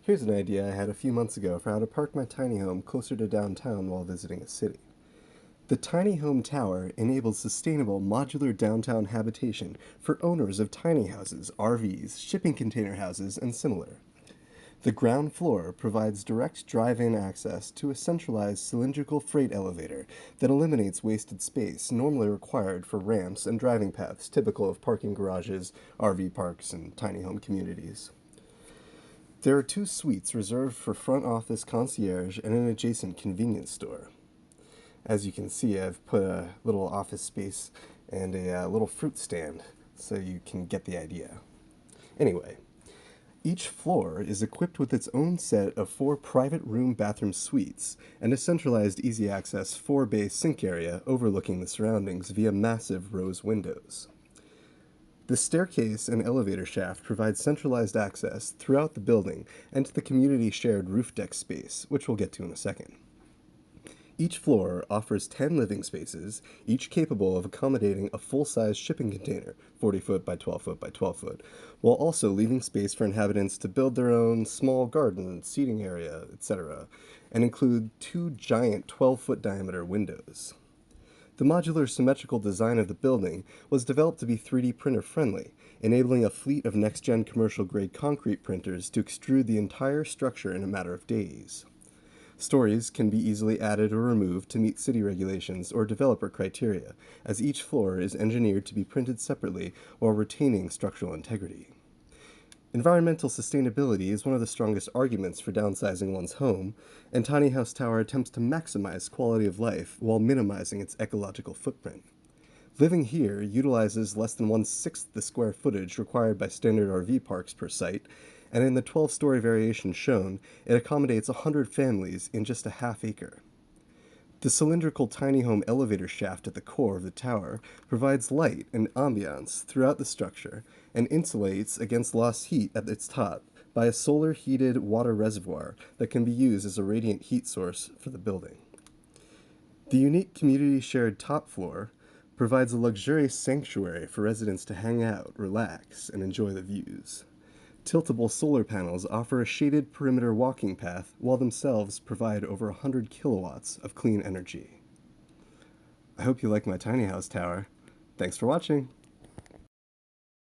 Here's an idea I had a few months ago for how to park my tiny home closer to downtown while visiting a city. The TinyHomeTower enables sustainable modular downtown habitation for owners of tiny houses, RVs, shipping container houses, and similar. The ground floor provides direct drive-in access to a centralized cylindrical freight elevator that eliminates wasted space normally required for ramps and driving paths typical of parking garages, RV parks, and tiny home communities. There are two suites reserved for front office concierge and an adjacent convenience store. As you can see, I've put a little office space and a little fruit stand so you can get the idea. Anyway, each floor is equipped with its own set of 4 private room bathroom suites and a centralized easy access 4-bay sink area overlooking the surroundings via massive rose windows. The staircase and elevator shaft provide centralized access throughout the building and to the community shared roof deck space, which we'll get to in a second. Each floor offers 10 living spaces, each capable of accommodating a full-size shipping container, 40 foot by 12 foot by 12 foot, while also leaving space for inhabitants to build their own small garden, seating area, etc., and include 2 giant 12-foot diameter windows. The modular symmetrical design of the building was developed to be 3D printer friendly, enabling a fleet of next-gen commercial-grade concrete printers to extrude the entire structure in a matter of days. Stories can be easily added or removed to meet city regulations or developer criteria, as each floor is engineered to be printed separately while retaining structural integrity. Environmental sustainability is one of the strongest arguments for downsizing one's home, and TinyHomeTower attempts to maximize quality of life while minimizing its ecological footprint. Living here utilizes less than 1/6 the square footage required by standard RV parks per site, and in the 12-story variation shown, it accommodates 100 families in just a half acre. The cylindrical tiny home elevator shaft at the core of the tower provides light and ambiance throughout the structure and insulates against lost heat at its top by a solar-heated water reservoir that can be used as a radiant heat source for the building. The unique community-shared top floor provides a luxurious sanctuary for residents to hang out, relax, and enjoy the views. Tiltable solar panels offer a shaded perimeter walking path while themselves provide over 100 kilowatts of clean energy. I hope you like my tiny house tower. Thanks for watching!